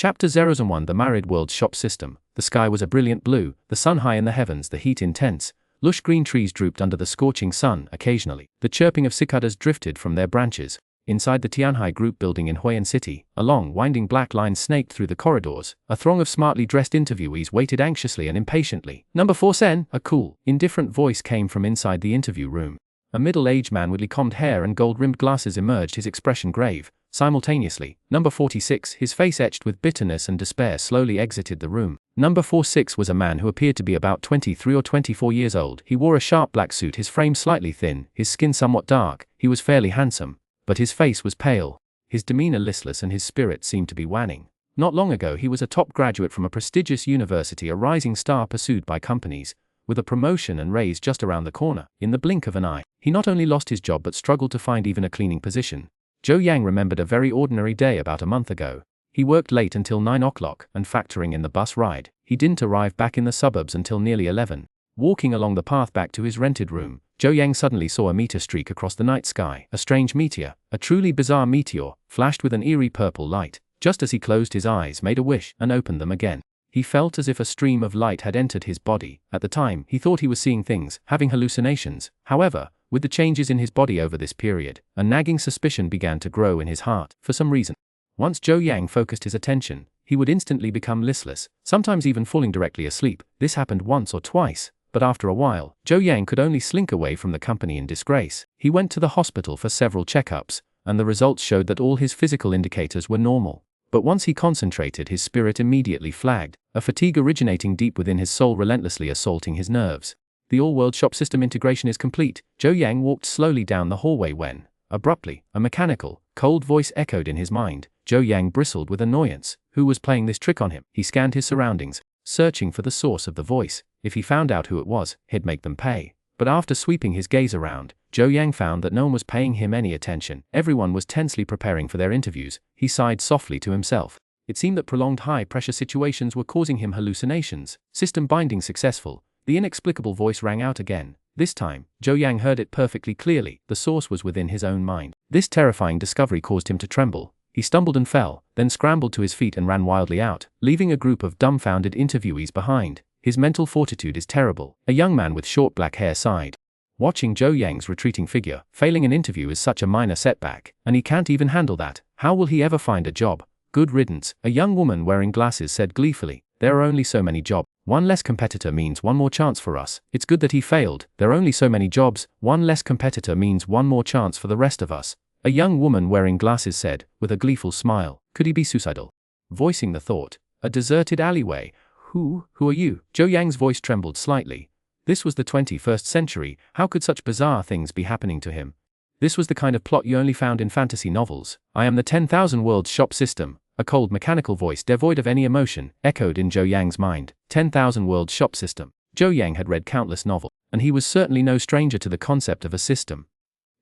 Chapter 001 The Married World Shop System. The sky was a brilliant blue, the sun high in the heavens, the heat intense. Lush green trees drooped under the scorching sun. Occasionally, the chirping of cicadas drifted from their branches. Inside the Tianhai Group building in Huiyan City, a long, winding black line snaked through the corridors. A throng of smartly dressed interviewees waited anxiously and impatiently. "Number 4 Sen," a cool, indifferent voice came from inside the interview room. A middle-aged man with combed hair and gold-rimmed glasses emerged, his expression grave. Simultaneously, number 46, his face etched with bitterness and despair, slowly exited the room. Number 46 was a man who appeared to be about 23 or 24 years old. He wore a sharp black suit, his frame slightly thin, his skin somewhat dark. He was fairly handsome, but his face was pale, his demeanor listless, and his spirit seemed to be waning. Not long ago he was a top graduate from a prestigious university, a rising star pursued by companies, with a promotion and raise just around the corner. In the blink of an eye, he not only lost his job but struggled to find even a cleaning position. Zhou Yang remembered a very ordinary day about a month ago. He worked late until 9 o'clock, and factoring in the bus ride, he didn't arrive back in the suburbs until nearly 11. Walking along the path back to his rented room, Zhou Yang suddenly saw a meteor streak across the night sky. A strange meteor, a truly bizarre meteor, flashed with an eerie purple light. Just as he closed his eyes, made a wish, and opened them again, he felt as if a stream of light had entered his body. At the time, he thought he was seeing things, having hallucinations. However, with the changes in his body over this period, a nagging suspicion began to grow in his heart. For some reason, once Zhou Yang focused his attention, he would instantly become listless, sometimes even falling directly asleep. This happened once or twice, but after a while, Zhou Yang could only slink away from the company in disgrace. He went to the hospital for several checkups, and the results showed that all his physical indicators were normal. But once he concentrated, his spirit immediately flagged, a fatigue originating deep within his soul relentlessly assaulting his nerves. The all-world shop system integration is complete. Zhou Yang walked slowly down the hallway when, abruptly, a mechanical, cold voice echoed in his mind. Zhou Yang bristled with annoyance. Who was playing this trick on him? He scanned his surroundings, searching for the source of the voice. If he found out who it was, he'd make them pay. But after sweeping his gaze around, Zhou Yang found that no one was paying him any attention. Everyone was tensely preparing for their interviews. He sighed softly to himself. It seemed that prolonged high-pressure situations were causing him hallucinations. System binding successful. The inexplicable voice rang out again. This time, Zhou Yang heard it perfectly clearly. The source was within his own mind. This terrifying discovery caused him to tremble. He stumbled and fell, then scrambled to his feet and ran wildly out, leaving a group of dumbfounded interviewees behind. His mental fortitude is terrible. A young man with short black hair sighed. Watching Zhou Yang's retreating figure, failing an interview is such a minor setback, and he can't even handle that. How will he ever find a job? Good riddance, a young woman wearing glasses said gleefully. There are only so many jobs. One less competitor means one more chance for us. It's good that he failed. There are only so many jobs. One less competitor means one more chance for the rest of us. A young woman wearing glasses said, with a gleeful smile. Could he be suicidal? Voicing the thought. A deserted alleyway. Who are you? Zhou Yang's voice trembled slightly. This was the 21st century. How could such bizarre things be happening to him? This was the kind of plot you only found in fantasy novels. I am the 10,000 Worlds Shop System. A cold mechanical voice devoid of any emotion echoed in Zhou Yang's mind. 10,000 Worlds Shop System. Zhou Yang had read countless novels, and he was certainly no stranger to the concept of a system.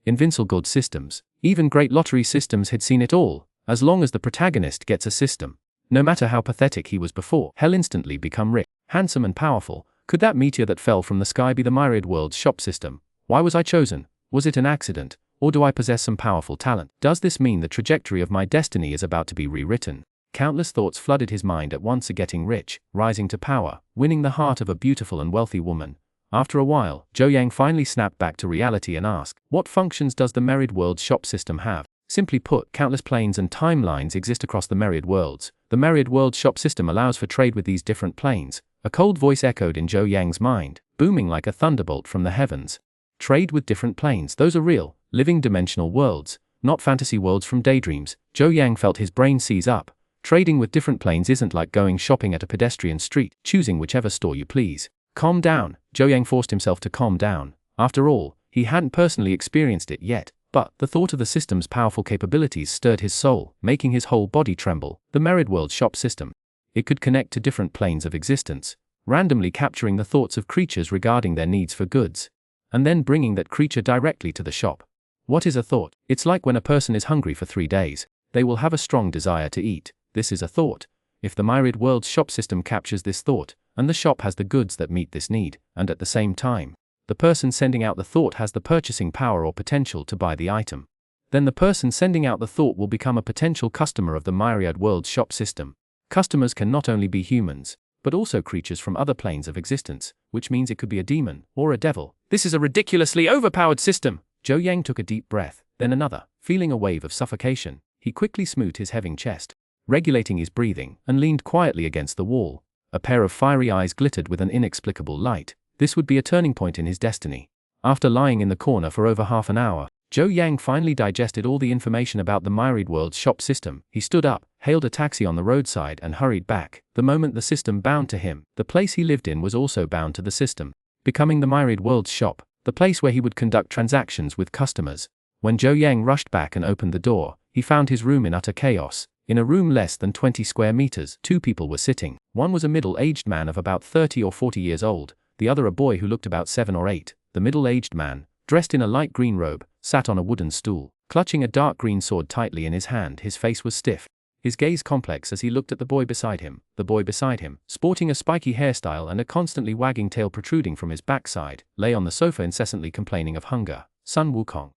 Invincible good systems. Even great lottery systems had seen it all. As long as the protagonist gets a system, no matter how pathetic he was before, he'll instantly become rich, handsome and powerful. Could that meteor that fell from the sky be the Myriad Worlds Shop System? Why was I chosen? Was it an accident? Or do I possess some powerful talent? Does this mean the trajectory of my destiny is about to be rewritten? Countless thoughts flooded his mind at once: getting rich, rising to power, winning the heart of a beautiful and wealthy woman. After a while, Zhou Yang finally snapped back to reality and asked, what functions does the Myriad Worlds Shop System have? Simply put, countless planes and timelines exist across the Myriad Worlds. The Myriad Worlds Shop System allows for trade with these different planes. A cold voice echoed in Zhou Yang's mind, booming like a thunderbolt from the heavens. Trade with different planes. Those are real, living dimensional worlds, not fantasy worlds from daydreams. Zhou Yang felt his brain seize up. Trading with different planes isn't like going shopping at a pedestrian street, choosing whichever store you please. Calm down. Zhou Yang forced himself to calm down. After all, he hadn't personally experienced it yet, but the thought of the system's powerful capabilities stirred his soul, making his whole body tremble. The Myriad World Shop System. It could connect to different planes of existence, randomly capturing the thoughts of creatures regarding their needs for goods, and then bringing that creature directly to the shop. What is a thought? It's like when a person is hungry for 3 days. They will have a strong desire to eat. This is a thought. If the Myriad Worlds Shop System captures this thought, and the shop has the goods that meet this need, and at the same time, the person sending out the thought has the purchasing power or potential to buy the item, then the person sending out the thought will become a potential customer of the Myriad Worlds Shop System. Customers can not only be humans, but also creatures from other planes of existence, which means it could be a demon or a devil. This is a ridiculously overpowered system. Zhou Yang took a deep breath, then another. Feeling a wave of suffocation, he quickly smoothed his heaving chest, regulating his breathing, and leaned quietly against the wall. A pair of fiery eyes glittered with an inexplicable light. This would be a turning point in his destiny. After lying in the corner for over half an hour, Zhou Yang finally digested all the information about the Myriad World's shop system. He stood up, hailed a taxi on the roadside and hurried back. The moment the system bound to him, the place he lived in was also bound to the system, becoming the Myriad World's shop, the place where he would conduct transactions with customers. When Zhou Yang rushed back and opened the door, he found his room in utter chaos. In a room less than 20 square meters, two people were sitting. One was a middle-aged man of about 30 or 40 years old, the other a boy who looked about 7 or 8. The middle-aged man, dressed in a light green robe, sat on a wooden stool, clutching a dark green sword tightly in his hand. His face was stiff, his gaze complex as he looked at the boy beside him. The boy beside him, sporting a spiky hairstyle and a constantly wagging tail protruding from his backside, lay on the sofa incessantly complaining of hunger. Sun Wukong.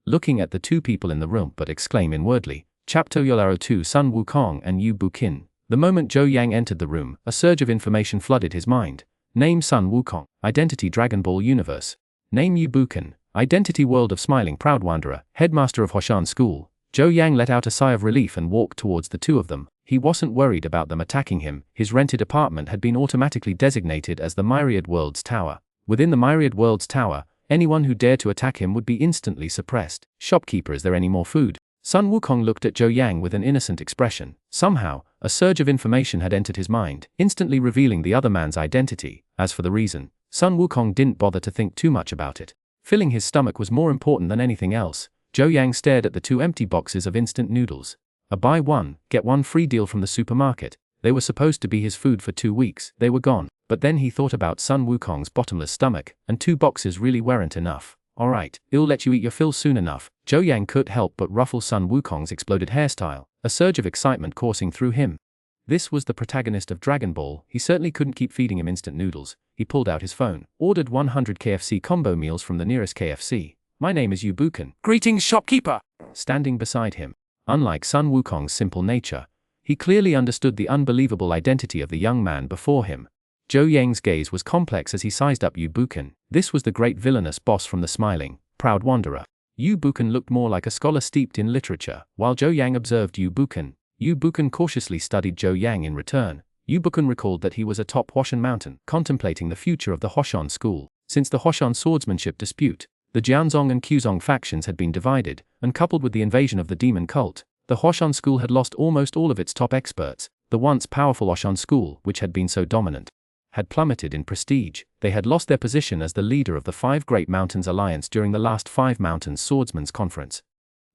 Looking at the two people in the room but exclaim inwardly, Chapter Yolaro 2 Sun Wukong and Yu Buqin. The moment Zhou Yang entered the room, a surge of information flooded his mind. Name Sun Wukong, Identity Dragon Ball Universe. Name Yu Buqin, Identity World of Smiling Proud Wanderer, Headmaster of Hoshan School. Zhou Yang let out a sigh of relief and walked towards the two of them. He wasn't worried about them attacking him. His rented apartment had been automatically designated as the Myriad World's Tower. Within the Myriad World's Tower, anyone who dared to attack him would be instantly suppressed. Shopkeeper, is there any more food? Sun Wukong looked at Zhou Yang with an innocent expression. Somehow, a surge of information had entered his mind, instantly revealing the other man's identity. As for the reason, Sun Wukong didn't bother to think too much about it. Filling his stomach was more important than anything else. Zhou Yang stared at the two empty boxes of instant noodles. A buy one, get one free deal from the supermarket. They were supposed to be his food for 2 weeks. They were gone. But then he thought about Sun Wukong's bottomless stomach, and 2 boxes really weren't enough. Alright, it'll let you eat your fill soon enough. Zhou Yang couldn't help but ruffle Sun Wukong's exploded hairstyle, a surge of excitement coursing through him. This was the protagonist of Dragon Ball. He certainly couldn't keep feeding him instant noodles. He pulled out his phone, ordered 100 KFC combo meals from the nearest KFC. My name is Yu Buqin. Greetings, shopkeeper! Standing beside him. Unlike Sun Wukong's simple nature, he clearly understood the unbelievable identity of the young man before him. Zhou Yang's gaze was complex as he sized up Yu Buqin. This was the great villainous boss from the smiling, proud wanderer. Yu Buqin looked more like a scholar steeped in literature. While Zhou Yang observed Yu Buqin cautiously studied Zhou Yang in return. Yu Buqin recalled that he was atop Hoshan Mountain, contemplating the future of the Hoshan school. Since the Hoshan swordsmanship dispute, the Jianzong and Quzong factions had been divided, and coupled with the invasion of the demon cult, the Hoshan school had lost almost all of its top experts. The once powerful Hoshan school, which had been so dominant, had plummeted in prestige. They had lost their position as the leader of the 5 Great Mountains Alliance during the last 5 Mountains Swordsmen's Conference.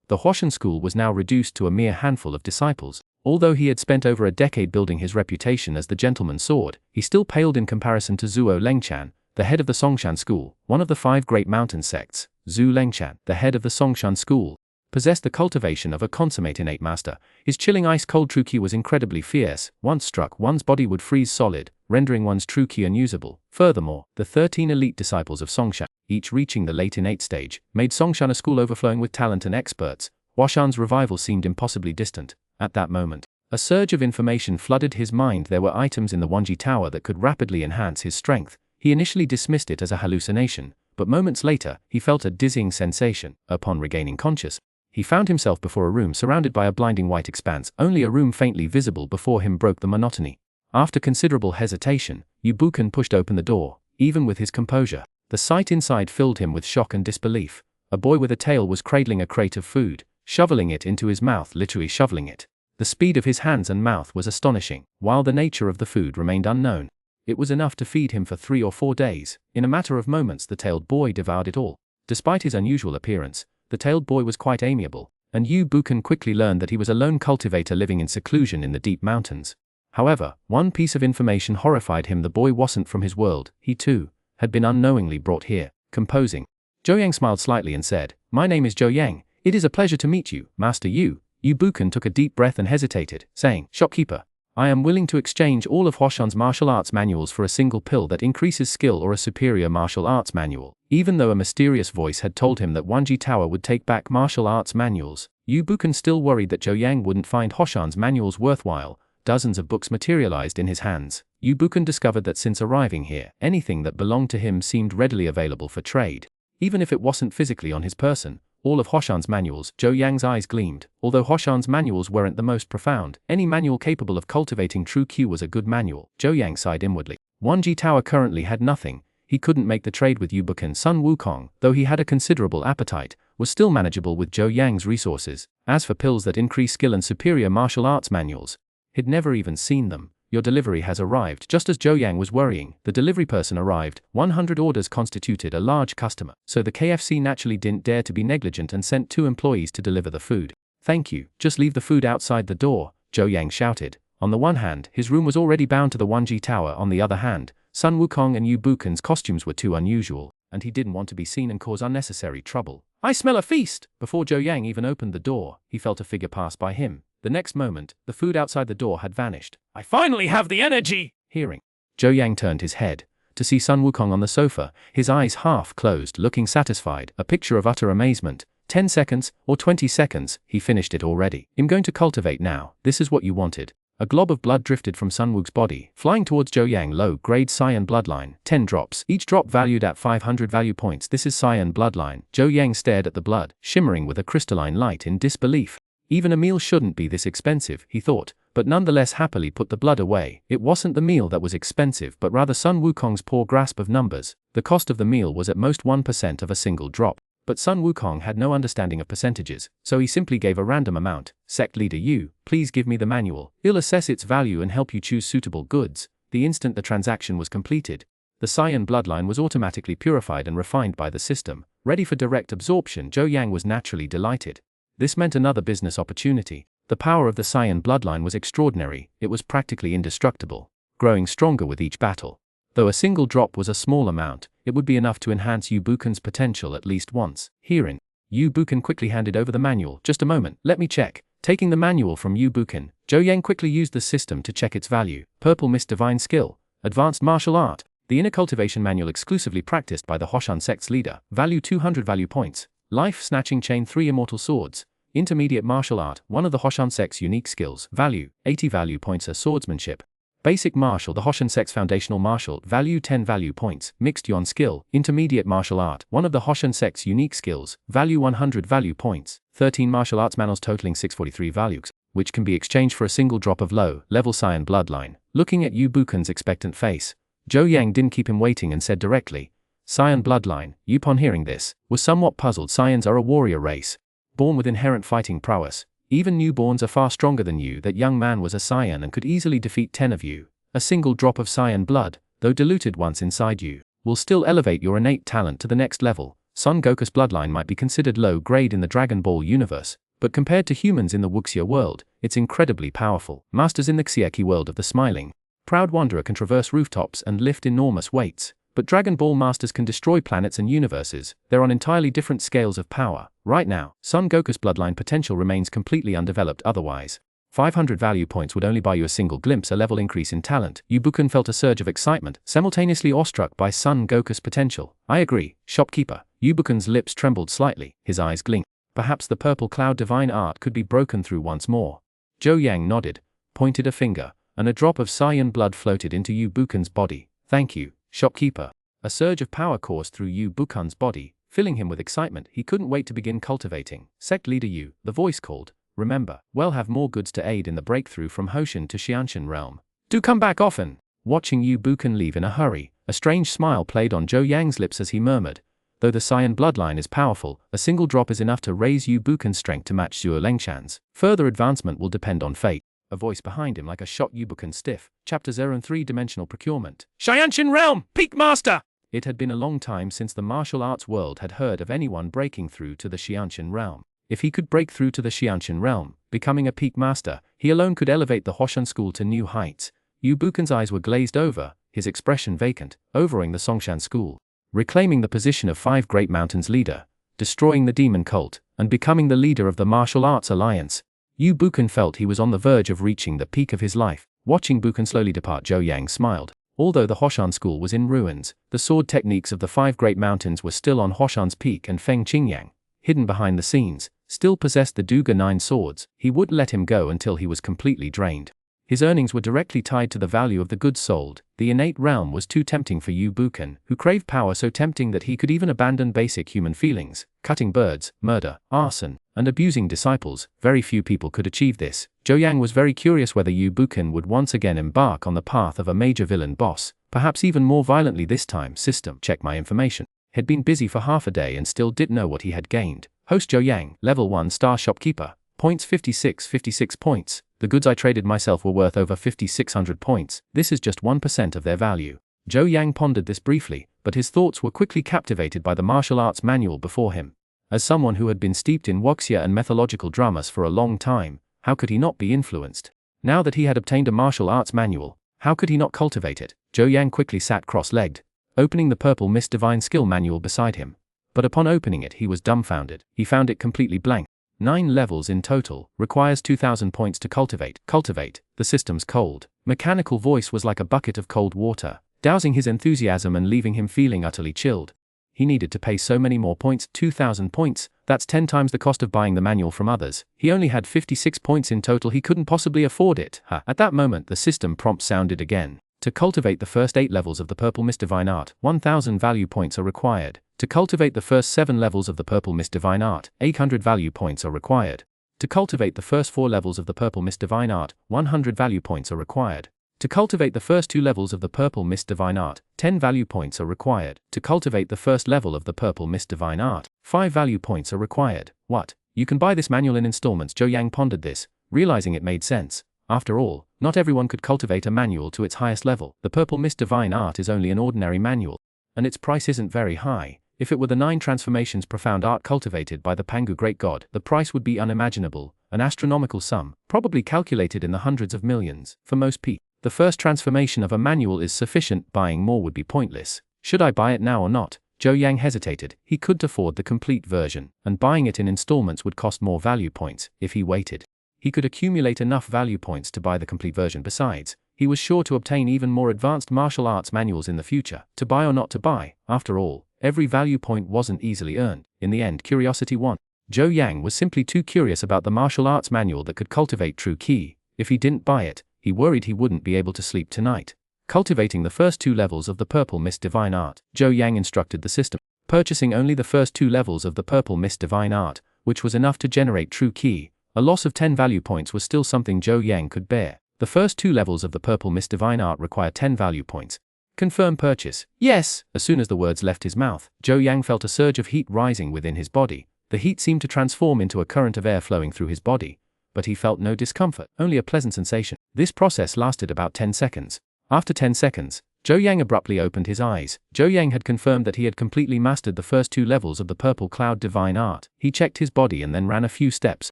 The Hoshan school was now reduced to a mere handful of disciples. Although he had spent over a decade building his reputation as the gentleman's sword, he still paled in comparison to Zhuo Lengchan, the head of the Songshan school, one of the 5 Great Mountain sects. Zhu Lengchan, the head of the Songshan school, possessed the cultivation of a consummate innate master. His chilling ice-cold true ki was incredibly fierce. Once struck, one's body would freeze solid, rendering one's true ki unusable. Furthermore, the 13 elite disciples of Songshan, each reaching the late innate stage, made Songshan a school overflowing with talent and experts. Hoshan's revival seemed impossibly distant. At that moment, a surge of information flooded his mind. There were items in the Wanji Tower that could rapidly enhance his strength. He initially dismissed it as a hallucination, but moments later, he felt a dizzying sensation. Upon regaining consciousness, he found himself before a room surrounded by a blinding white expanse. Only a room faintly visible before him broke the monotony. After considerable hesitation, Yu Buqin pushed open the door. Even with his composure, the sight inside filled him with shock and disbelief. A boy with a tail was cradling a crate of food, shoveling it into his mouth, literally shoveling it. The speed of his hands and mouth was astonishing. While the nature of the food remained unknown, it was enough to feed him for 3 or 4 days. In a matter of moments, the tailed boy devoured it all. Despite his unusual appearance, the tailed boy was quite amiable, and Yu Buqin quickly learned that he was a lone cultivator living in seclusion in the deep mountains. However, one piece of information horrified him. The boy wasn't from his world. He too had been unknowingly brought here. Composing, Zhou Yang smiled slightly and said, "My name is Zhou Yang. It is a pleasure to meet you, Master Yu." Yu Buqin took a deep breath and hesitated, saying, "Shopkeeper, I am willing to exchange all of Hoshan's martial arts manuals for a single pill that increases skill or a superior martial arts manual." Even though a mysterious voice had told him that Wanji Tower would take back martial arts manuals, Yu Buqin still worried that Zhou Yang wouldn't find Hoshan's manuals worthwhile. dozens of books materialized in his hands. Yu Buchen discovered that since arriving here, anything that belonged to him seemed readily available for trade. Even if it wasn't physically on his person, all of Hoshan's manuals. Zhou Yang's eyes gleamed. Although Hoshan's manuals weren't the most profound, any manual capable of cultivating true Q was a good manual. Zhou Yang sighed inwardly. Wanji Tower currently had nothing. He couldn't make the trade with Yu Buchen. Sun Wukong, though he had a considerable appetite, was still manageable with Zhou Yang's resources. As for pills that increase skill and superior martial arts manuals, he'd never even seen them. Your delivery has arrived. Just as Zhou Yang was worrying, the delivery person arrived. 100 orders constituted a large customer, so the KFC naturally didn't dare to be negligent and sent 2 employees to deliver the food. Thank you, just leave the food outside the door, Zhou Yang shouted. On the one hand, his room was already bound to the Wanji Tower. On the other hand, Sun Wukong and Yu Buchen's costumes were too unusual, and he didn't want to be seen and cause unnecessary trouble. I smell a feast! Before Zhou Yang even opened the door, he felt a figure pass by him. The next moment, the food outside the door had vanished. I finally have the energy! Hearing Zhou Yang turned his head to see Sun Wukong on the sofa, his eyes half closed, looking satisfied, a picture of utter amazement. 10 seconds, or 20 seconds, he finished it already. I'm going to cultivate now, this is what you wanted. A glob of blood drifted from Sun Wukong's body, flying towards Zhou Yang. Low-grade cyan bloodline, 10 drops, each drop valued at 500 value points. This is cyan bloodline. Zhou Yang stared at the blood, shimmering with a crystalline light in disbelief. Even a meal shouldn't be this expensive, he thought, but nonetheless happily put the blood away. It wasn't the meal that was expensive, but rather Sun Wukong's poor grasp of numbers. The cost of the meal was at most 1% of a single drop. But Sun Wukong had no understanding of percentages, so he simply gave a random amount. Sect leader Yu, please give me the manual. I'll assess its value and help you choose suitable goods. The instant the transaction was completed, the cyan bloodline was automatically purified and refined by the system, ready for direct absorption. Zhou Yang was naturally delighted. This meant another business opportunity. The power of the cyan bloodline was extraordinary. It was practically indestructible, growing stronger with each battle. Though a single drop was a small amount, it would be enough to enhance Yu Buchen's potential at least once. Herein, Yu Buchen quickly handed over the manual. Just a moment, let me check. Taking the manual from Yu Buchen, Zhou Yang quickly used the system to check its value. Purple Mist Divine Skill, Advanced Martial Art, the inner cultivation manual exclusively practiced by the Hoshan sect's leader. Value 200 value points. Life Snatching Chain 3 Immortal Swords, Intermediate Martial Art, one of the Hoshan sect's unique skills. Value 80 value points. A Swordsmanship. Basic Martial, the Hoshan sect's foundational martial. Value 10 value points. Mixed Yuan Skill, Intermediate Martial Art, one of the Hoshan sect's unique skills. Value 100 value points. 13 martial arts manuals totaling 643 values, which can be exchanged for a single drop of low-level cyan bloodline. Looking at Yu Buchen's expectant face, Zhou Yang didn't keep him waiting and said directly, Cyan bloodline. Yu, upon hearing this, was somewhat puzzled. Cyans are a warrior race, born with inherent fighting prowess. Even newborns are far stronger than you. That young man was a cyan and could easily defeat 10 of you. A single drop of cyan blood, though diluted once inside you, will still elevate your innate talent to the next level. Son Goku's bloodline might be considered low grade in the Dragon Ball universe, but compared to humans in the Wuxia world, it's incredibly powerful. Masters in the Xieki world of the Smiling Proud Wanderer can traverse rooftops and lift enormous weights, but Dragon Ball masters can destroy planets and universes. They're on entirely different scales of power. Right now, Son Goku's bloodline potential remains completely undeveloped. Otherwise, 500 value points would only buy you a single glimpse, a level increase in talent. Yu Buchen felt a surge of excitement, simultaneously awestruck by Son Goku's potential. I agree, Shopkeeper. Yu Buchen's lips trembled slightly, his eyes gleamed. Perhaps the purple cloud divine art could be broken through once more. Zhou Yang nodded, pointed a finger, and a drop of cyan blood floated into Yu Buchen's body. Thank you, Shopkeeper. A surge of power coursed through Yu Buchen's body, filling him with excitement. He couldn't wait to begin cultivating. Sect leader Yu, the voice called. Remember, we'll have more goods to aid in the breakthrough from Hoshan to Xianshan realm. Do come back often. Watching Yu Buchen leave in a hurry, a strange smile played on Zhou Yang's lips as he murmured, though the cyan bloodline is powerful, a single drop is enough to raise Yu Buchen's strength to match Zhuo Lengshan's. Further advancement will depend on fate. A voice behind him like a shot. Yu Buchen stiff. Chapter 0 and 3-dimensional procurement. Xianshan realm, peak master! It had been a long time since the martial arts world had heard of anyone breaking through to the Xianshan realm. If he could break through to the Xianshan realm, becoming a peak master, he alone could elevate the Hoshan school to new heights. Yu Buchen's eyes were glazed over, his expression vacant, overing the Songshan school, reclaiming the position of 5 Great Mountains leader, destroying the demon cult, and becoming the leader of the martial arts alliance. Yu Buchen felt he was on the verge of reaching the peak of his life. Watching Buchen slowly depart, Zhou Yang smiled. Although the Hoshan school was in ruins, the sword techniques of the 5 Great Mountains were still on Hoshan's peak, and Feng Qingyang, hidden behind the scenes, still possessed the Duga 9 swords. He wouldn't let him go until he was completely drained. His earnings were directly tied to the value of the goods sold. The innate realm was too tempting for Yu Buchen, who craved power so tempting that he could even abandon basic human feelings, cutting birds, murder, arson, and abusing disciples. Very few people could achieve this. Zhou Yang was very curious whether Yu Buchen would once again embark on the path of a major villain boss, perhaps even more violently this time. System. Check my information. Had been busy for half a day and still didn't know what he had gained. Host Zhou Yang, level 1 star shopkeeper. Points 56 points. The goods I traded myself were worth over 5,600 points. This is just 1% of their value. Zhou Yang pondered this briefly, but his thoughts were quickly captivated by the martial arts manual before him. As someone who had been steeped in wuxia and mythological dramas for a long time, how could he not be influenced? Now that he had obtained a martial arts manual, how could he not cultivate it? Zhou Yang quickly sat cross-legged, opening the purple Mist Divine Skill manual beside him. But upon opening it he was dumbfounded. He found it completely blank. 9 levels in total, requires 2,000 points to cultivate. Cultivate, the system's cold, mechanical voice was like a bucket of cold water, dousing his enthusiasm and leaving him feeling utterly chilled. He needed to pay so many more points, 2,000 points, that's 10 times the cost of buying the manual from others. He only had 56 points in total, he couldn't possibly afford it. At that moment the system prompt sounded again. To cultivate the first 8 levels of the Purple Mist Divine Art, 1,000 value points are required. To cultivate the first 7 levels of the Purple Mist Divine Art, 800 value points are required. To cultivate the first 4 levels of the Purple Mist Divine Art, 100 value points are required. To cultivate the first 2 levels of the Purple Mist Divine Art, 10 value points are required. To cultivate the first level of the Purple Mist Divine Art, 5 value points are required. What? You can buy this manual in installments. Zhou Yang pondered this, realizing it made sense. After all, not everyone could cultivate a manual to its highest level. The Purple Mist Divine Art is only an ordinary manual, and its price isn't very high. If it were the 9 transformations profound art cultivated by the Pangu Great God, the price would be unimaginable, an astronomical sum, probably calculated in the hundreds of millions. For most people, the first transformation of a manual is sufficient, buying more would be pointless. Should I buy it now or not? Zhou Yang hesitated. He couldn't afford the complete version, and buying it in installments would cost more value points. If he waited, he could accumulate enough value points to buy the complete version. Besides, he was sure to obtain even more advanced martial arts manuals in the future. To buy or not to buy, after all, every value point wasn't easily earned. In the end, curiosity won. Zhou Yang was simply too curious about the martial arts manual that could cultivate true ki. If he didn't buy it, he worried he wouldn't be able to sleep tonight. Cultivating the first 2 levels of the Purple Mist Divine Art, Zhou Yang instructed the system. Purchasing only the first 2 levels of the Purple Mist Divine Art, which was enough to generate true ki, a loss of 10 value points was still something Zhou Yang could bear. The first 2 levels of the Purple Mist Divine Art require 10 value points. Confirm purchase. Yes! As soon as the words left his mouth, Zhou Yang felt a surge of heat rising within his body. The heat seemed to transform into a current of air flowing through his body, but he felt no discomfort, only a pleasant sensation. This process lasted about 10 seconds. After 10 seconds, Zhou Yang abruptly opened his eyes. Zhou Yang had confirmed that he had completely mastered the first 2 levels of the Purple Cloud Divine Art. He checked his body and then ran a few steps.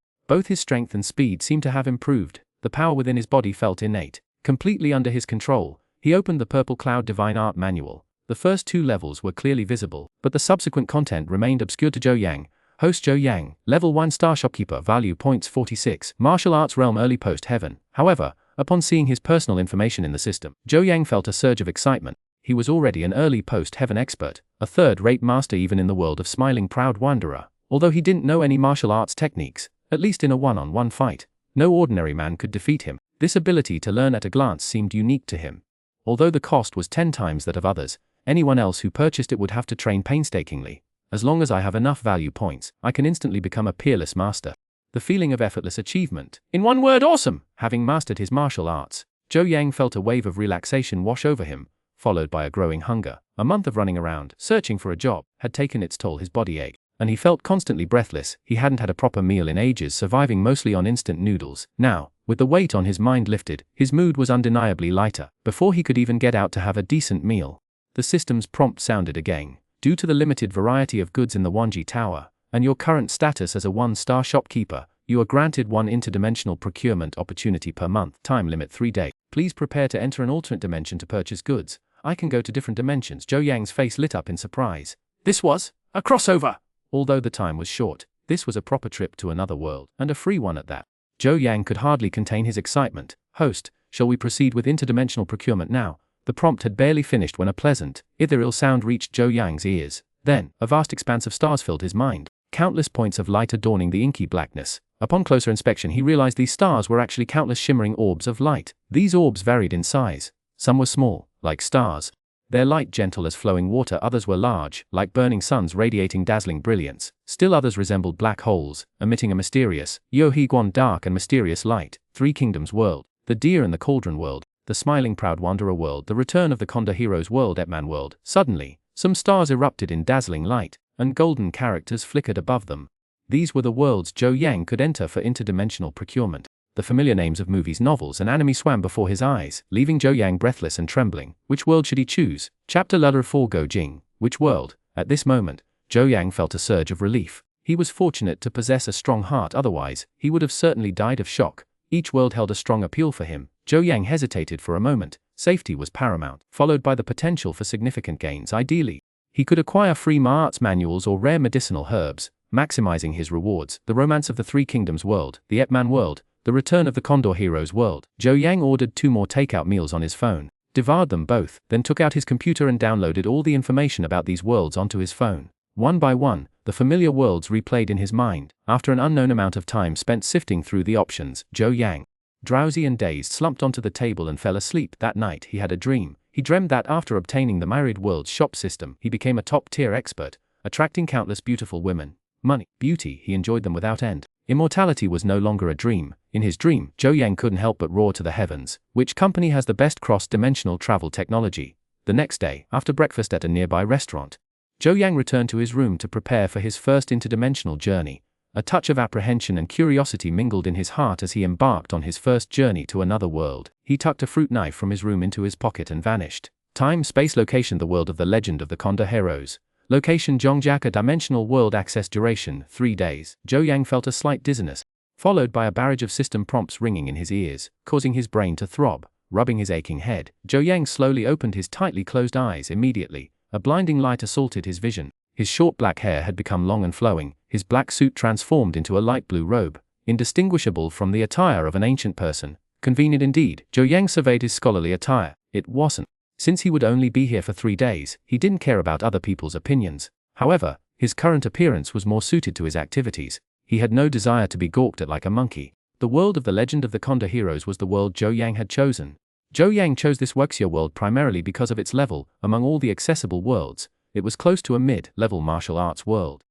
Both his strength and speed seemed to have improved. The power within his body felt innate, completely under his control. He opened the Purple Cloud Divine Art manual. The first 2 levels were clearly visible, but the subsequent content remained obscure to Zhou Yang. Host Zhou Yang, level 1 star shopkeeper, value points 46, martial arts realm early post heaven. However, upon seeing his personal information in the system, Zhou Yang felt a surge of excitement. He was already an early post heaven expert, a third-rate master even in the world of smiling proud wanderer. Although he didn't know any martial arts techniques, at least in a one-on-one fight, no ordinary man could defeat him. This ability to learn at a glance seemed unique to him. Although the cost was 10 times that of others, anyone else who purchased it would have to train painstakingly. As long as I have enough value points, I can instantly become a peerless master. The feeling of effortless achievement. In one word, awesome! Having mastered his martial arts, Zhou Yang felt a wave of relaxation wash over him, followed by a growing hunger. A month of running around, searching for a job, had taken its toll. His body ached, and he felt constantly breathless. He hadn't had a proper meal in ages, surviving mostly on instant noodles. Now, with the weight on his mind lifted, his mood was undeniably lighter. Before he could even get out to have a decent meal, the system's prompt sounded again. Due to the limited variety of goods in the Wanji Tower, and your current status as a 1-star shopkeeper, you are granted 1 interdimensional procurement opportunity per month. Time limit 3 days. Please prepare to enter an alternate dimension to purchase goods. I can go to different dimensions. Zhou Yang's face lit up in surprise. This was a crossover! Although the time was short, this was a proper trip to another world, and a free one at that. Zhou Yang could hardly contain his excitement. Host, shall we proceed with interdimensional procurement now? The prompt had barely finished when a pleasant, ethereal sound reached Zhou Yang's ears. Then, a vast expanse of stars filled his mind. Countless points of light adorning the inky blackness. Upon closer inspection he realized these stars were actually countless shimmering orbs of light. These orbs varied in size. Some were small, like stars. Their light gentle as flowing water, others were large, like burning suns radiating dazzling brilliance. Still others resembled black holes, emitting a mysterious, Yohiguan dark and mysterious light. Three Kingdoms world, the Deer and the Cauldron world, the Smiling Proud Wanderer world, the Return of the Condor Heroes world, Epman world. Suddenly, some stars erupted in dazzling light, and golden characters flickered above them. These were the worlds Zhou Yang could enter for interdimensional procurement. The familiar names of movies, novels, and anime swam before his eyes, leaving Zhou Yang breathless and trembling. Which world should he choose? Chapter Letter 4 Go Jing. Which world? At this moment, Zhou Yang felt a surge of relief. He was fortunate to possess a strong heart, otherwise, he would have certainly died of shock. Each world held a strong appeal for him. Zhou Yang hesitated for a moment. Safety was paramount, followed by the potential for significant gains. Ideally, he could acquire free arts manuals or rare medicinal herbs, maximizing his rewards. The Romance of the Three Kingdoms world, the Epman world, the Return of the Condor Heroes world. Zhou Yang ordered 2 more takeout meals on his phone, devoured them both, then took out his computer and downloaded all the information about these worlds onto his phone. One by one, the familiar worlds replayed in his mind. After an unknown amount of time spent sifting through the options, Zhou Yang, drowsy and dazed, slumped onto the table and fell asleep. That night he had a dream. He dreamed that after obtaining the Underdog shop system, he became a top-tier expert, attracting countless beautiful women. Money, beauty, he enjoyed them without end. Immortality was no longer a dream. In his dream, Zhou Yang couldn't help but roar to the heavens. Which company has the best cross-dimensional travel technology? The next day, after breakfast at a nearby restaurant, Zhou Yang returned to his room to prepare for his first interdimensional journey. A touch of apprehension and curiosity mingled in his heart as he embarked on his first journey to another world. He tucked a fruit knife from his room into his pocket and vanished. Time, space, location: the world of the Legend of the Condor Heroes. Location: Zhongjiakou. Dimensional world access. Duration: 3 days. Zhou Yang felt a slight dizziness, followed by a barrage of system prompts ringing in his ears, causing his brain to throb. Rubbing his aching head, Zhou Yang slowly opened his tightly closed eyes. Immediately, a blinding light assaulted his vision. His short black hair had become long and flowing, his black suit transformed into a light blue robe, indistinguishable from the attire of an ancient person. Convenient indeed. Zhou Yang surveyed his scholarly attire. It wasn't. Since he would only be here for 3 days, he didn't care about other people's opinions. However, his current appearance was more suited to his activities. He had no desire to be gawked at like a monkey. The world of the Legend of the Condor Heroes was the world Zhou Yang had chosen. Zhou Yang chose this Wuxia world primarily because of its level. Among all the accessible worlds, it was close to a mid-level martial arts world.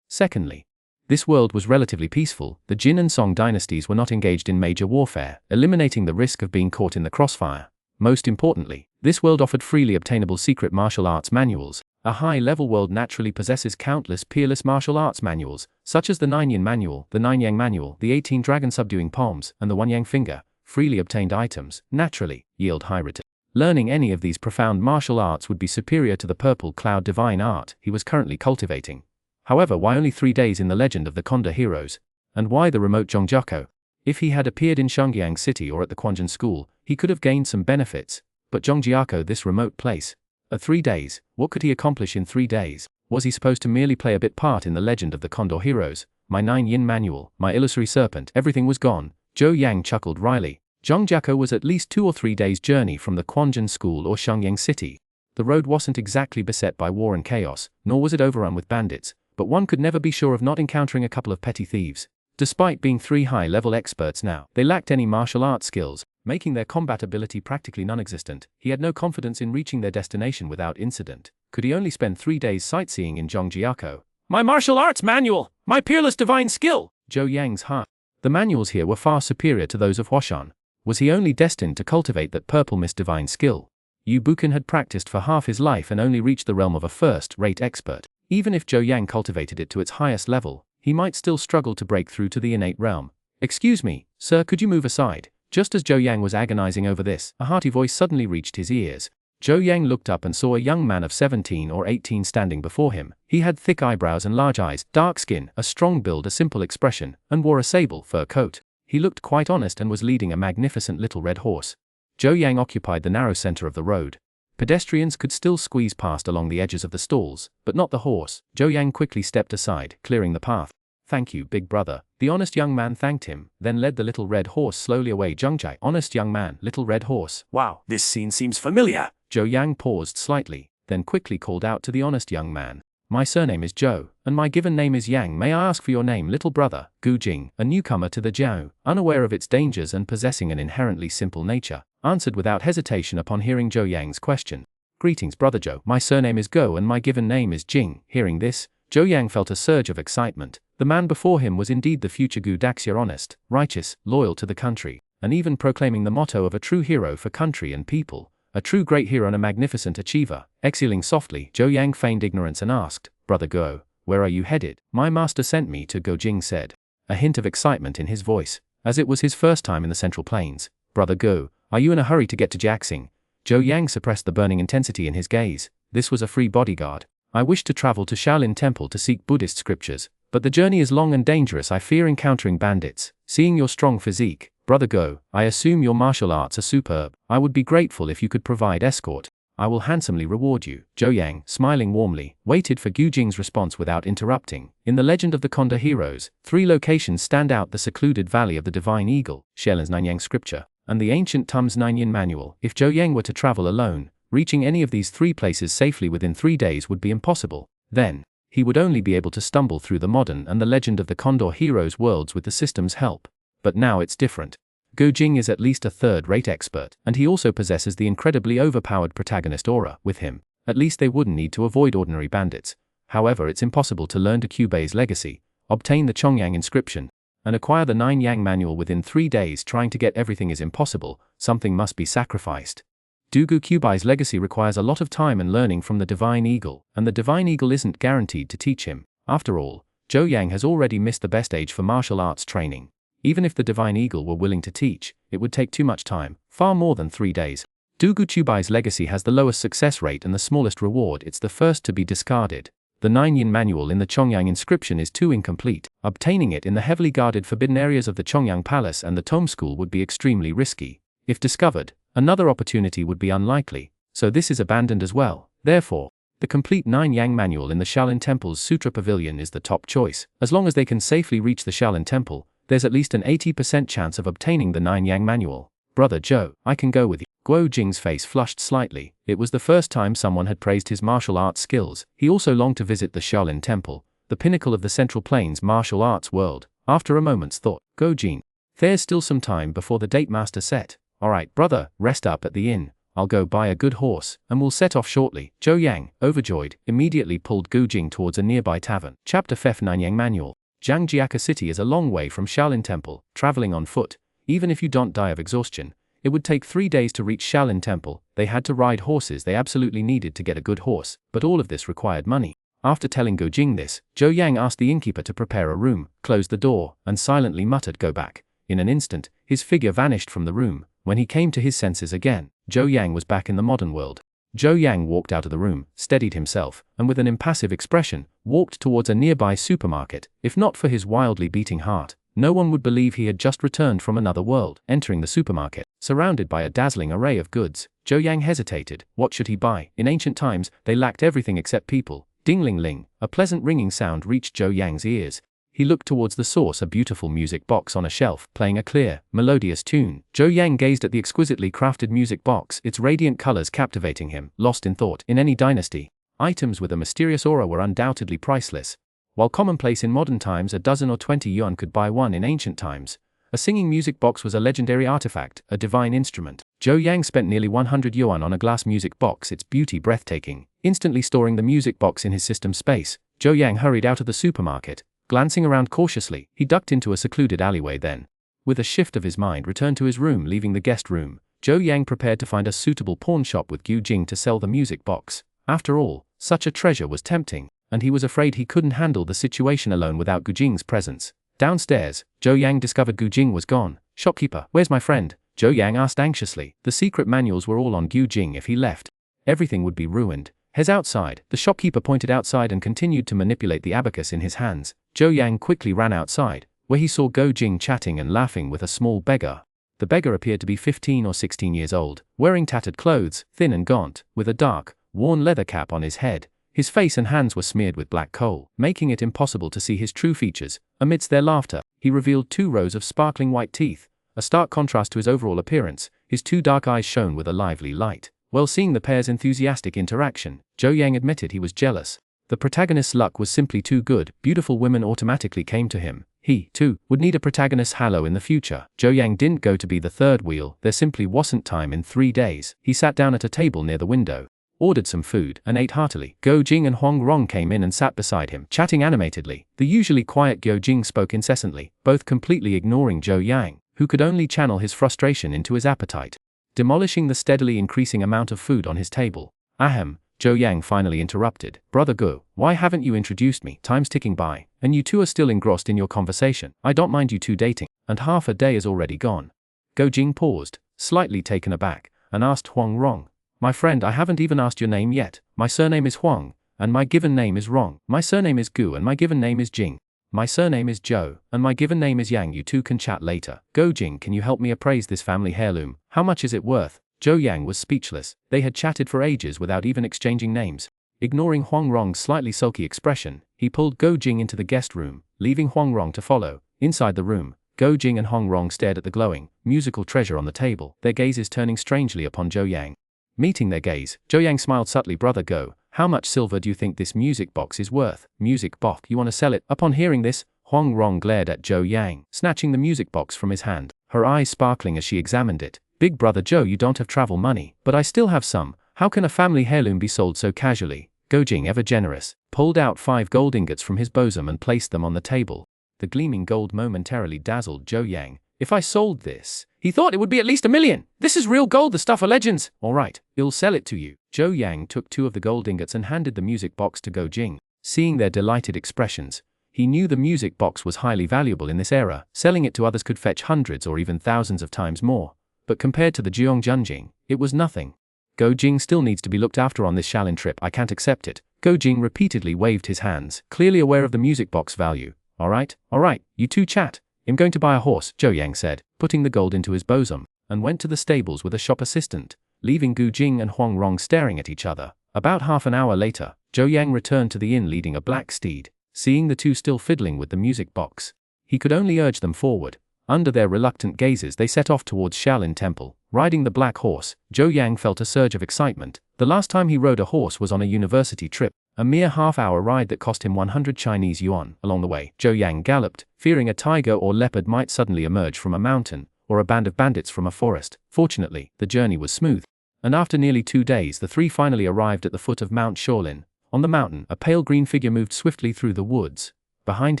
Secondly, this world was relatively peaceful. The Jin and Song dynasties were not engaged in major warfare, eliminating the risk of being caught in the crossfire. Most importantly, this world offered freely obtainable secret martial arts manuals. A high-level world naturally possesses countless peerless martial arts manuals, such as the 9 Yin Manual, the 9 Yang Manual, the 18 Dragon Subduing Palms, and the 1 Yang Finger. Freely obtained items, naturally, yield high return. Learning any of these profound martial arts would be superior to the Purple Cloud divine art he was currently cultivating. However, why only 3 days in the Legend of the Condor Heroes? And why the remote Zhongjiakou? If he had appeared in Shungyang City or at the Quanzhen School, he could have gained some benefits. But Zhongjiakou, this remote place. 3 days, what could he accomplish in 3 days? Was he supposed to merely play a bit part in the Legend of the Condor Heroes? My 9 Yin Manual, my illusory serpent, everything was gone. Zhou Yang chuckled wryly. Zhongjiakou was at least 2 or 3 days' journey from the Quanzhen School or Shungyang City. The road wasn't exactly beset by war and chaos, nor was it overrun with bandits, but one could never be sure of not encountering a couple of petty thieves. Despite being 3 high-level experts now, they lacked any martial arts skills, making their combat ability practically non-existent. He had no confidence in reaching their destination without incident. Could he only spend 3 days sightseeing in Zhongjiakou? My martial arts manual! My peerless divine skill! Zhou Yang's heart. The manuals here were far superior to those of Huashan. Was he only destined to cultivate that purple mist divine skill? Yu Buchen had practiced for half his life and only reached the realm of a first-rate expert. Even if Zhou Yang cultivated it to its highest level, he might still struggle to break through to the innate realm. Excuse me, sir, could you move aside? Just as Zhou Yang was agonizing over this, a hearty voice suddenly reached his ears. Zhou Yang looked up and saw a young man of 17 or 18 standing before him. He had thick eyebrows and large eyes, dark skin, a strong build, a simple expression, and wore a sable fur coat. He looked quite honest and was leading a magnificent little red horse. Zhou Yang occupied the narrow center of the road. Pedestrians could still squeeze past along the edges of the stalls, but not the horse. Zhou Yang quickly stepped aside, clearing the path. Thank you, big brother. The honest young man thanked him, then led the little red horse slowly away. Zhongjai, honest young man, little red horse. Wow, this scene seems familiar. Zhou Yang paused slightly, then quickly called out to the honest young man. my surname is Zhou, and my given name is Yang. May I ask for your name, little brother? Gu Jing, a newcomer to the Jiao, unaware of its dangers and possessing an inherently simple nature, answered without hesitation upon hearing Zhou Yang's question. Greetings, brother Zhou. My surname is Go and my given name is Jing. Hearing this, Zhou Yang felt a surge of excitement. The man before him was indeed the future Gu Daxia, honest, righteous, loyal to the country, and even proclaiming the motto of a true hero for country and people. A true great hero and a magnificent achiever. Exhaling softly, Zhou Yang feigned ignorance and asked, Brother Go, where are you headed? My master sent me to go, Jing said, a hint of excitement in his voice, as it was his first time in the Central Plains. Brother Go, are you in a hurry to get to Jiaxing? Zhou Yang suppressed the burning intensity in his gaze. This was a free bodyguard. I wish to travel to Shaolin Temple to seek Buddhist scriptures, but the journey is long and dangerous. I fear encountering bandits. Seeing your strong physique, Brother Go, I assume your martial arts are superb. I would be grateful if you could provide escort. I will handsomely reward you. Zhou Yang, smiling warmly, waited for Gu Jing's response without interrupting. In the Legend of the Condor Heroes, 3 locations stand out: the secluded Valley of the Divine Eagle, Shaolin's Nanyang scripture, and the ancient Tum's Nanyang manual. If Zhou Yang were to travel alone, reaching any of these 3 places safely within 3 days would be impossible. Then, he would only be able to stumble through the modern and the Legend of the Condor Heroes worlds with the system's help. But now it's different. Gu Jing is at least a third-rate expert, and he also possesses the incredibly overpowered protagonist aura. With him, at least they wouldn't need to avoid ordinary bandits. However, it's impossible to learn Qubei's legacy, obtain the Chongyang inscription, and acquire the 9 Yang manual within 3 days. Trying to get everything is impossible. Something must be sacrificed. Dugu Qubei's legacy requires a lot of time and learning from the Divine Eagle, and the Divine Eagle isn't guaranteed to teach him. After all, Zhou Yang has already missed the best age for martial arts training. Even if the Divine Eagle were willing to teach, it would take too much time, far more than 3 days. Dugu Qubei's legacy has the lowest success rate and the smallest reward. It's the first to be discarded. The 9 Yin manual in the Chongyang inscription is too incomplete. Obtaining it in the heavily guarded forbidden areas of the Chongyang Palace and the Tome School would be extremely risky. If discovered, another opportunity would be unlikely, so this is abandoned as well. Therefore, the complete 9 Yang manual in the Shaolin Temple's Sutra Pavilion is the top choice. As long as they can safely reach the Shaolin Temple, there's at least an 80% chance of obtaining the 9 Yang manual. Brother Zhou, I can go with you. Guo Jing's face flushed slightly. It was the first time someone had praised his martial arts skills. He also longed to visit the Shaolin Temple, the pinnacle of the Central Plains martial arts world. After a moment's thought, Guo Jing, there's still some time before the date master set. Alright, brother, rest up at the inn. I'll go buy a good horse, and we'll set off shortly. Zhou Yang, overjoyed, immediately pulled Gu Jing towards a nearby tavern. Chapter 5 9 Yang Manual. Zhangjiaka City is a long way from Shaolin Temple. Traveling on foot, even if you don't die of exhaustion, it would take 3 days to reach Shaolin Temple. They had to ride horses. They absolutely needed to get a good horse, but all of this required money. After telling Gu Jing this, Zhou Yang asked the innkeeper to prepare a room, closed the door, and silently muttered, "Go back." In an instant, his figure vanished from the room. When he came to his senses again, Zhou Yang was back in the modern world. Zhou Yang walked out of the room, steadied himself, and with an impassive expression, walked towards a nearby supermarket. If not for his wildly beating heart, no one would believe he had just returned from another world. Entering the supermarket, surrounded by a dazzling array of goods, Zhou Yang hesitated. What should he buy? In ancient times, they lacked everything except people. Ding-ling-ling, a pleasant ringing sound reached Zhou Yang's ears. He looked towards the source, a beautiful music box on a shelf, playing a clear, melodious tune. Zhou Yang gazed at the exquisitely crafted music box, its radiant colors captivating him. Lost in thought, in any dynasty, items with a mysterious aura were undoubtedly priceless. While commonplace in modern times, a dozen or 20 yuan could buy one in ancient times. A singing music box was a legendary artifact, a divine instrument. Zhou Yang spent nearly 100 yuan on a glass music box, its beauty breathtaking. Instantly storing the music box in his system space, Zhou Yang hurried out of the supermarket. Glancing around cautiously, he ducked into a secluded alleyway, then, with a shift of his mind, returned to his room. Leaving the guest room, Zhou Yang prepared to find a suitable pawn shop with Gu Jing to sell the music box. After all, such a treasure was tempting, and he was afraid he couldn't handle the situation alone without Gu Jing's presence. Downstairs, Zhou Yang discovered Gu Jing was gone. "Shopkeeper, where's my friend?" Zhou Yang asked anxiously. The secret manuals were all on Gu Jing. If he left, everything would be ruined. "He's outside." The shopkeeper pointed outside and continued to manipulate the abacus in his hands. Zhou Yang quickly ran outside, where he saw Gu Jing chatting and laughing with a small beggar. The beggar appeared to be 15 or 16 years old, wearing tattered clothes, thin and gaunt, with a dark, worn leather cap on his head. His face and hands were smeared with black coal, making it impossible to see his true features. Amidst their laughter, he revealed 2 rows of sparkling white teeth, a stark contrast to his overall appearance. His 2 dark eyes shone with a lively light. While seeing the pair's enthusiastic interaction, Zhou Yang admitted he was jealous. The protagonist's luck was simply too good, beautiful women automatically came to him. He, too, would need a protagonist halo in the future. Zhou Yang didn't go to be the third wheel, there simply wasn't time in 3 days. He sat down at a table near the window, ordered some food, and ate heartily. Go Jing and Huang Rong came in and sat beside him, chatting animatedly. The usually quiet Go Jing spoke incessantly, both completely ignoring Zhou Yang, who could only channel his frustration into his appetite, demolishing the steadily increasing amount of food on his table. Ahem, Zhou Yang finally interrupted. Brother Go, why haven't you introduced me? Time's ticking by, and you two are still engrossed in your conversation. I don't mind you two dating, and half a day is already gone. Go Jing paused, slightly taken aback, and asked Huang Rong, my friend, I haven't even asked your name yet. My surname is Huang, and my given name is Rong. My surname is Gu, and my given name is Jing. My surname is Zhou, and my given name is Yang. You two can chat later. Go Jing, can you help me appraise this family heirloom? How much is it worth? Zhou Yang was speechless. They had chatted for ages without even exchanging names. Ignoring Huang Rong's slightly sulky expression, he pulled Go Jing into the guest room, leaving Huang Rong to follow. Inside the room, Go Jing and Huang Rong stared at the glowing, musical treasure on the table, their gazes turning strangely upon Zhou Yang. Meeting their gaze, Zhou Yang smiled subtly. Brother Go, how much silver do you think this music box is worth? Music box, you want to sell it? Upon hearing this, Huang Rong glared at Zhou Yang, snatching the music box from his hand, her eyes sparkling as she examined it. Big brother Zhou, you don't have travel money, but I still have some. How can a family heirloom be sold so casually? Go Jing, ever generous, pulled out 5 gold ingots from his bosom and placed them on the table. The gleaming gold momentarily dazzled Zhou Yang. If I sold this, he thought it would be at least 1 million. This is real gold, the stuff of legends. All right, I'll sell it to you. Zhou Yang took 2 of the gold ingots and handed the music box to Go Jing. Seeing their delighted expressions, he knew the music box was highly valuable in this era. Selling it to others could fetch hundreds or even thousands of times more. But compared to the Zhongjing, it was nothing. Go Jing still needs to be looked after on this Shaolin trip. I can't accept it. Go Jing repeatedly waved his hands, clearly aware of the music box value. All right, you two chat. I'm going to buy a horse, Zhou Yang said, putting the gold into his bosom, and went to the stables with a shop assistant, leaving Gu Jing and Huang Rong staring at each other. About half an hour later, Zhou Yang returned to the inn leading a black steed. Seeing the two still fiddling with the music box, he could only urge them forward. Under their reluctant gazes they set off towards Shaolin Temple. Riding the black horse, Zhou Yang felt a surge of excitement. The last time he rode a horse was on a university trip, a mere half-hour ride that cost him 100 Chinese yuan. Along the way, Zhou Yang galloped, fearing a tiger or leopard might suddenly emerge from a mountain, or a band of bandits from a forest. Fortunately, the journey was smooth, and after nearly 2 days the three finally arrived at the foot of Mount Shaolin. On the mountain, a pale green figure moved swiftly through the woods. Behind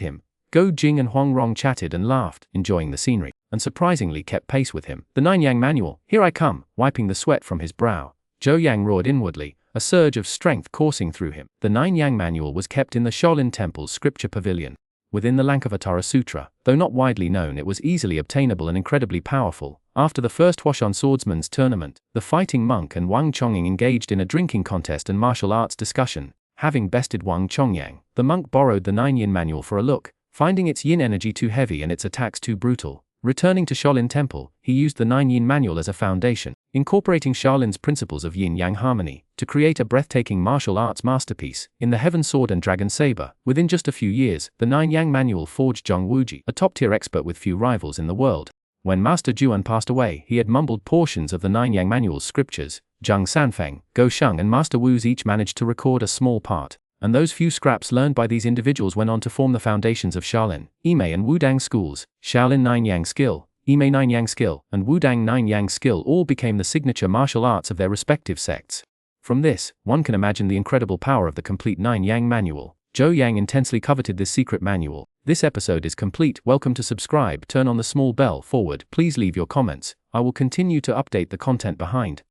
him, Go Jing and Huang Rong chatted and laughed, enjoying the scenery, and surprisingly kept pace with him. The 9 Yang manual, here I come, wiping the sweat from his brow. Zhou Yang roared inwardly, a surge of strength coursing through him. The 9 Yang manual was kept in the Shaolin Temple's scripture pavilion, within the Lankavatara Sutra. Though not widely known, it was easily obtainable and incredibly powerful. After the first Huashan Swordsman's tournament, the fighting monk and Wang Chongying engaged in a drinking contest and martial arts discussion. Having bested Wang Chongyang, the monk borrowed the 9 Yin manual for a look, finding its yin energy too heavy and its attacks too brutal. Returning to Shaolin Temple, he used the 9 Yin manual as a foundation, incorporating Shaolin's principles of yin-yang harmony, to create a breathtaking martial arts masterpiece in the Heaven Sword and Dragon Saber. Within just a few years, the 9 Yang manual forged Zhong Wuji, a top-tier expert with few rivals in the world. When Master Juan passed away, he had mumbled portions of the 9 Yang manual's scriptures. Zhang Sanfeng, Go Sheng and Master Wu's each managed to record a small part, and those few scraps learned by these individuals went on to form the foundations of Shaolin, Yimei and Wudang schools. Shaolin 9 Yang skill, Yimei 9 Yang skill, and Wudang 9 Yang skill all became the signature martial arts of their respective sects. From this, one can imagine the incredible power of the complete 9 Yang manual. Zhou Yang intensely coveted this secret manual. This episode is complete. Welcome to subscribe, turn on the small bell forward. Please leave your comments. I will continue to update the content behind.